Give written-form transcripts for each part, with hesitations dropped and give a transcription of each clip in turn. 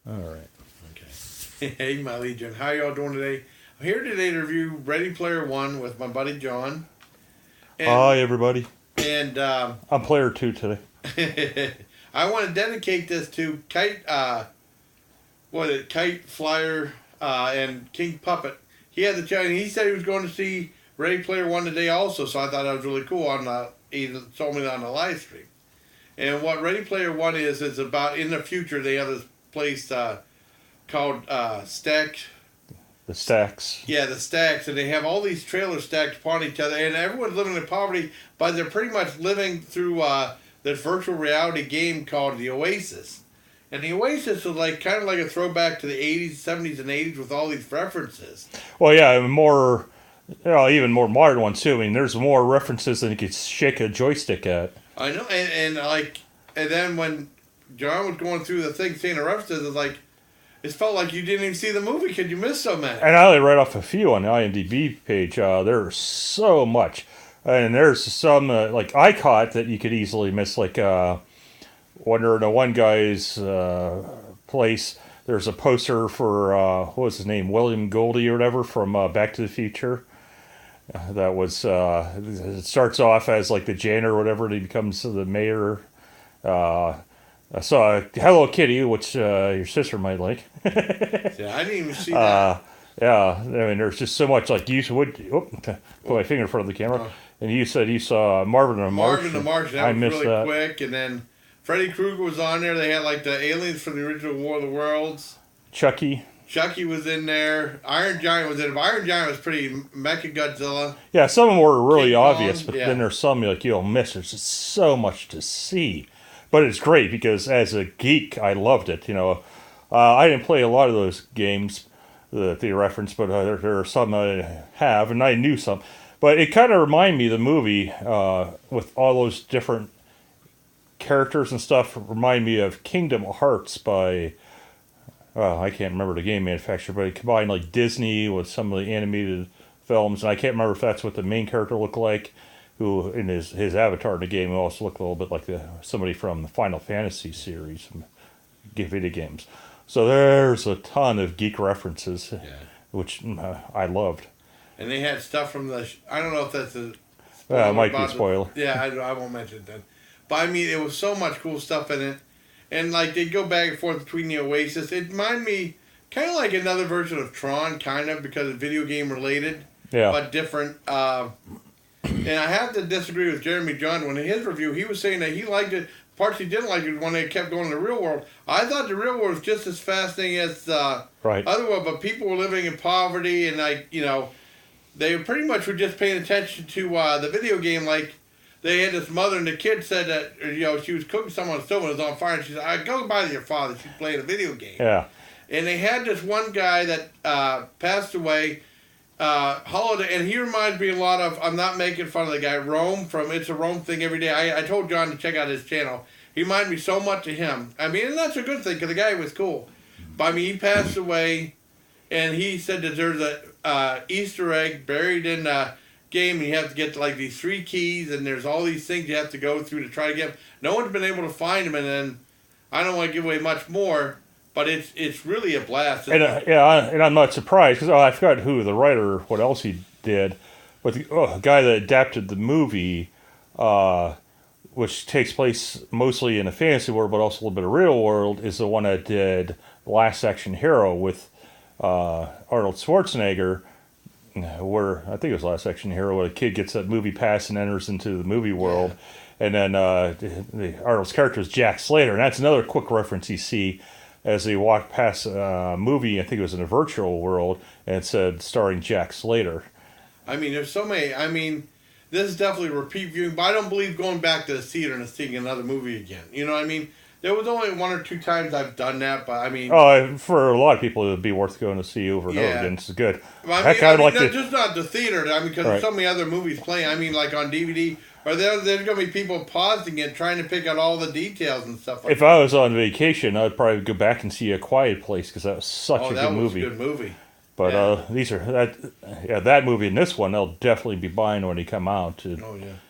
All right. Okay. Hey, my Legion. How y'all doing today? I'm here today to review Ready Player One with my buddy John. And Hi, everybody. and I'm player 2 today. I want to dedicate this to Kite Flyer and King Puppet. He had the chance. He said he was going to see Ready Player One today also, so I thought that was really cool. He told me that on the live stream. And what Ready Player One is about in the future. They have this place called Stack. The Stacks. Yeah, the Stacks, and they have all these trailers stacked upon each other, and everyone's living in poverty, but they're pretty much living through this virtual reality game called the Oasis. And the Oasis is kind of like a throwback to the 80s, 70s, and 80s with all these references. Well, yeah, more, even more modern ones too. I mean, there's more references than you could shake a joystick at. I know, and then when John was going through the thing, seeing the references, it felt like you didn't even see the movie because you missed so many. And I only read off a few on the IMDb page. There's so much. And there's some, I caught that you could easily miss, wonder in one guy's place, there's a poster for, what was his name, William Goldie or whatever from Back to the Future. That was, it starts off as the janitor or whatever, and he becomes the mayor. I saw Hello Kitty, which your sister might like. Yeah, I didn't even see that. Yeah, I mean, there's just so much. You would put my finger in front of the camera, and you said you saw Marvin the Martian. Marvin the Martian, that was really quick. And then Freddy Krueger was on there. They had the aliens from the original War of the Worlds. Chucky was in there. Iron Giant was in it. Iron Giant was pretty Mecha Godzilla. Yeah, some of them were really King obvious, Kong, but yeah. then there's some you'll miss. There's just so much to see. But it's great because as a geek, I loved it. I didn't play a lot of those games that they referenced, but there are some I have, and I knew some. But it kind of reminded me of the movie with all those different characters and stuff. Remind me of Kingdom Hearts by, I can't remember the game manufacturer, but it combined Disney with some of the animated films, and I can't remember if that's what the main character looked like. Who in his avatar in the game also looked a little bit like somebody from the Final Fantasy series, video games. So there's a ton of geek references, which I loved. And they had stuff from I don't know if that's a spoiler. It might be a spoiler. Yeah, I won't mention it then. But I mean, it was so much cool stuff in it. And they'd go back and forth between the Oasis. It reminded me kind of like another version of Tron, kind of, because it's video game related. Yeah. But different. And I have to disagree with Jeremy Jahns. When in his review, he was saying that he liked it. Parts he didn't like it when they kept going to the real world. I thought the real world was just as fascinating as right. other world, but people were living in poverty, and they pretty much were just paying attention to the video game. They had this mother, and the kid said that she was cooking something on the stove and it was on fire, and she said, "I go by to your father. She's playing a video game." Yeah. And they had this one guy that passed away. Holiday, and he reminds me a lot of, I'm not making fun of the guy, Rome from It's a Rome Thing Every Day. I told John to check out his channel. He reminded me so much of him. I mean, and that's a good thing because the guy was cool. But I mean, he passed away, and he said that there's a Easter egg buried in the game, and you have to get these 3 keys, and there's all these things you have to go through to try to get them. No one's been able to find them, and then I don't want to give away much more. But it's really a blast. And and I'm not surprised because I forgot who the writer, what else he did, but the guy that adapted the movie, which takes place mostly in a fantasy world, but also a little bit of real world, is the one that did Last Action Hero with Arnold Schwarzenegger, where I think it was Last Action Hero, where a kid gets that movie pass and enters into the movie world, and then Arnold's character is Jack Slater, and that's another quick reference you see. As they walked past a movie, I think it was in a virtual world, and it said starring Jack Slater. I mean, there's so many. I mean, this is definitely repeat viewing, but I don't believe going back to the theater and seeing another movie again. You know what I mean? There was only 1 or 2 times I've done that, but I mean... for a lot of people, it would be worth going to see over and over again. It's good. Well, just not the theater, because there's so many other movies playing. I mean, on DVD... Or there's going to be people pausing it, trying to pick out all the details and stuff like that. If I was on vacation, I'd probably go back and see A Quiet Place, because that was such a good movie. Oh, that was a good movie. But that movie and this one, they'll definitely be buying when they come out.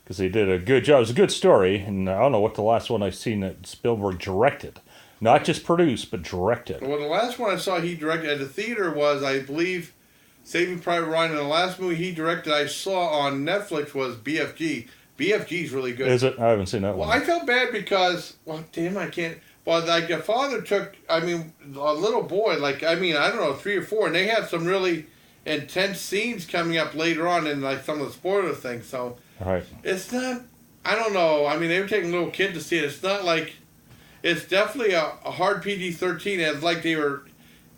Because they did a good job. It was a good story, and I don't know what the last one I've seen that Spielberg directed. Not just produced, but directed. Well, the last one I saw he directed at the theater was, I believe, Saving Private Ryan. And the last movie he directed I saw on Netflix was BFG. BFG's really good. Is it? I haven't seen that one. Well, I felt bad because, well, damn, I can't. Well, like, a father took, I mean, a little boy, like, I mean, I don't know, 3 or 4, and they had some really intense scenes coming up later on in, like, some of the spoiler things, so. Right. It's not, I don't know, I mean, they were taking little kids to see it. It's not like, it's definitely a hard PG-13, and it's like they were,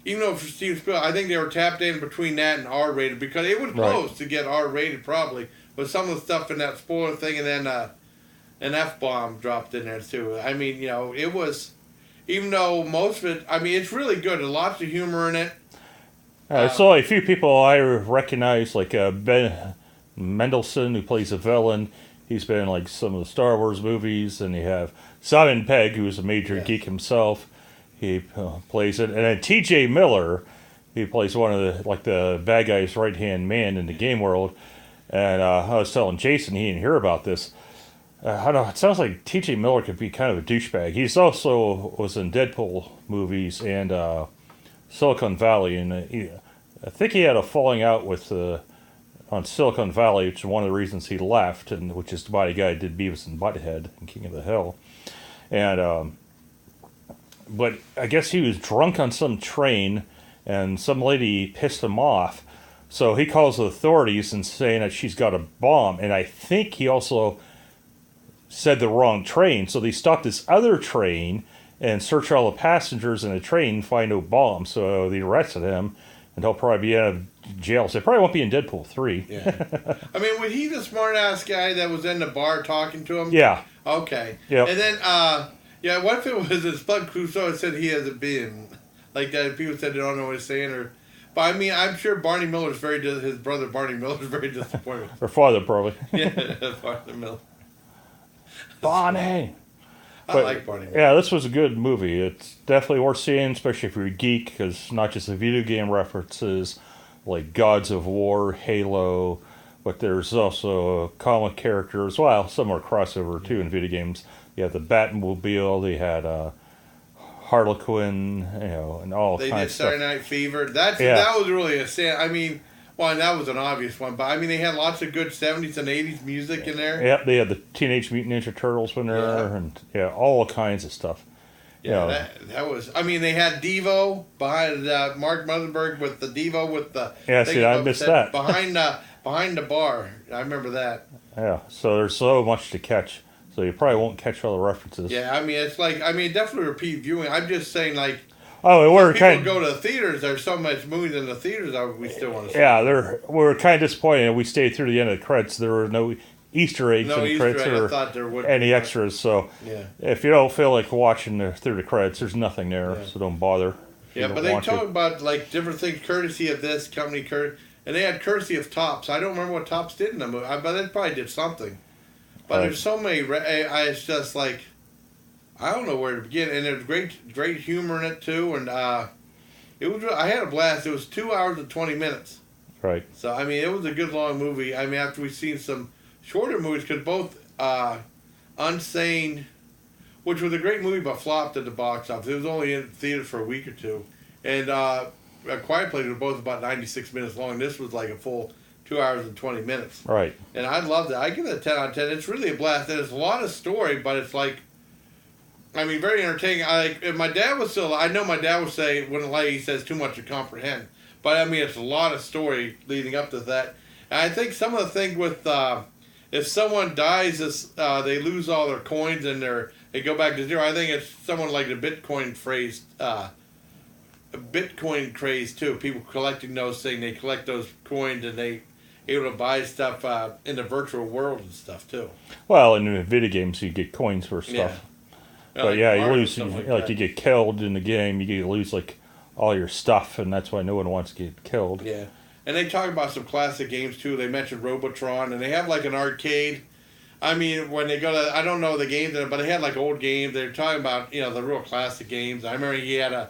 even though for Steven Spielberg, I think they were tapped in between that and R-rated, because it was close to get R-rated, probably, with some of the stuff in that spoiler thing, and then an F-bomb dropped in there, too. I mean, you know, it was, even though most of it, I mean, it's really good. There's lots of humor in it. So a few people I recognize, like Ben Mendelsohn, who plays a villain. He's been in, like, some of the Star Wars movies, and you have Simon Pegg, who's a major geek himself. He plays it, and then T.J. Miller, he plays one of the bad guy's right-hand man in the game world. And I was telling Jason, he didn't hear about this. I don't know, it sounds like T.J. Miller could be kind of a douchebag. He's also was in Deadpool movies and Silicon Valley, and I think he had a falling out with on Silicon Valley, which is one of the reasons he left, and which is why the guy did Beavis and Butthead and King of the Hill. And but I guess he was drunk on some train, and some lady pissed him off. So he calls the authorities and saying that she's got a bomb, and I think he also said the wrong train, so they stopped this other train and search all the passengers in the train and find no bomb. So they arrested him, and he'll probably be out of jail. So he probably won't be in Deadpool 3. Yeah. I mean, was he the smart-ass guy that was in the bar talking to him? Yeah. Okay. Yep. And then, yeah, what if it was his Spud Crusoe said he has a being? Like that, people said they don't know what he's saying, or... But I mean, I'm sure Barney Miller's his brother Barney Miller's very disappointed. Or father, probably. Yeah, Barney Miller. Bonnie! I like Barney Miller. Yeah, this was a good movie. It's definitely worth seeing, especially if you're a geek, because not just the video game references, like Gods of War, Halo, but there's also a comic character as well. Some are crossover, too, in video games. You have the Batmobile, they had Harlequin, you know, and all kinds of stuff. They did Saturday Night Fever. That was really I mean, well, and that was an obvious one, but I mean, they had lots of good 70s and 80s music in there. Yep, they had the Teenage Mutant Ninja Turtles in there, and all kinds of stuff. Yeah, that was. I mean, they had Devo behind Mark Motherberg with the Devo with the. Yeah, see, I missed that behind the bar. I remember that. Yeah, so there's so much to catch. So you probably won't catch all the references. Yeah, I mean, it's like, I mean, definitely repeat viewing. I'm just saying, like, people go to the theaters. There's so much movies in the theaters that we still want to see. Yeah, we were kind of disappointed. We stayed through the end of the credits. There were no Easter eggs in the credits or any extras. So if you don't feel like watching through the credits, there's nothing there. So don't bother. Yeah, but they talk about, like, different things, courtesy of this company, and they had courtesy of Topps. I don't remember what Topps did in the movie, but they probably did something. But there's so many. It's just like, I don't know where to begin. And there's great humor in it too. And it was. I had a blast. It was 2 hours and 20 minutes. Right. So I mean, it was a good long movie. I mean, after we've seen some shorter movies, because both Unsane, which was a great movie but flopped at the box office. It was only in theaters for a week or two, and A Quiet Place were both about 96 minutes long. This was like a full 2 hours and 20 minutes. Right. And I loved it. I give it a 10 out of 10. It's really a blast. And it's a lot of story, but it's like, I mean, very entertaining. If my dad was still, I know my dad would say, wouldn't like, he says too much to comprehend. But I mean, it's a lot of story leading up to that. And I think some of the thing with, if someone dies, they lose all their coins and they go back to zero. I think it's someone like the Bitcoin craze too. People collecting those things, they collect those coins and they able to buy stuff in the virtual world and stuff too. Well, in video games, you get coins for stuff. Yeah. But like you lose, you get killed in the game, you lose like all your stuff, and that's why no one wants to get killed. Yeah, and they talk about some classic games too. They mentioned Robotron, and they have like an arcade. I mean, when they go to, I don't know the games, but they had like old games. They're talking about, the real classic games. I remember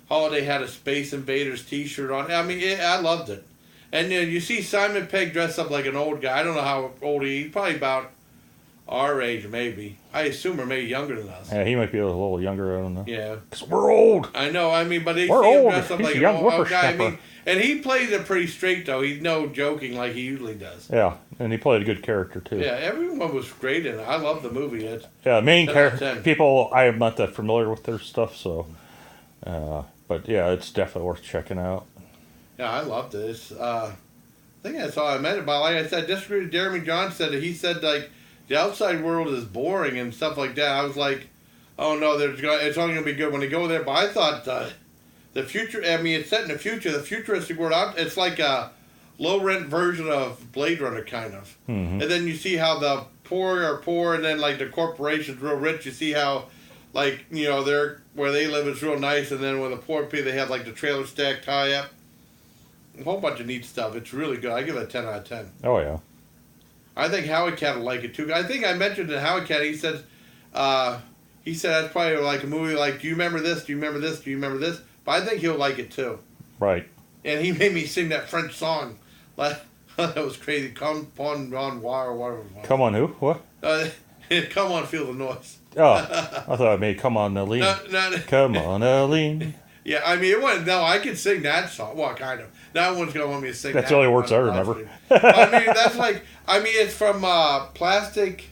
Holiday had a Space Invaders T-shirt on. I mean, I loved it. And you see Simon Pegg dressed up like an old guy. I don't know how old he's probably about, Our age, maybe. I assume are maybe younger than us. Yeah, he might be a little younger. I don't know. Yeah. Because we're old. I know. I mean, but they We're see him old. dressed up He's like a young an old guy. I whippersnapper. mean, and he plays it pretty straight though. He's no joking like he usually does. Yeah, and he played a good character too. Yeah, everyone was great in it. I love the movie. It's Yeah, main 10 out of character 10. people. I am not that familiar with their stuff, so. But yeah, it's definitely worth checking out. Yeah, I loved it. I think that's all I meant about. Like I said, disagree with Jeremy Jahns said it. He said like the outside world is boring and stuff like that. I was like, oh no, it's only gonna be good when they go there. But I thought the future. I mean, it's set in the future. The futuristic world out. It's like a low rent version of Blade Runner, kind of. Mm-hmm. And then you see how the poor are poor, and then like the corporations real rich. You see how, like they're where they live is real nice, and then with the poor people they have like the trailer stack tie up. A whole bunch of neat stuff. It's really good. I give it a 10 out of 10. Oh yeah. I think Howard Cat will like it too. I think I mentioned in Howard Cat. He said that's probably like a movie. Like, do you remember this? Do you remember this? Do you remember this? But I think he'll like it too. Right. And he made me sing that French song. Like, that was crazy. Come on, wire or whatever. It was. Come on, who? What? Come on, feel the noise. Oh, I thought I made "Come on, Aline." No. Come on, Aline. Yeah, I mean, it wasn't. No, I could sing that song. Well, kind of. No one's gonna want me to sing. That's that the only words I remember. I mean, that's like. I mean, it's from Plastic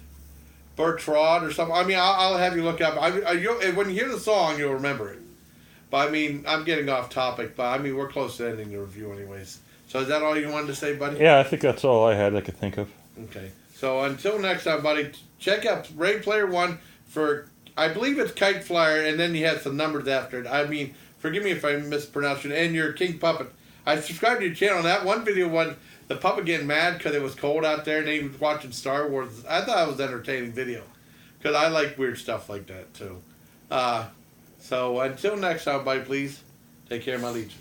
Bertrand or something. I mean, I'll have you look up. When you hear the song, you'll remember it. But I mean, I'm getting off topic. But I mean, we're close to ending the review, anyways. So is that all you wanted to say, buddy? Yeah, I think that's all I had I could think of. Okay. So until next time, buddy, check out Ready Player One for. I believe it's Kite Flyer, and then you had some numbers after it. I mean, forgive me if I mispronounced it. And your King Puppet. I subscribed to your channel. And that one video was the puppet getting mad because it was cold out there, and he was watching Star Wars. I thought it was an entertaining video because I like weird stuff like that too. So until next time, buddy, please take care, my legion.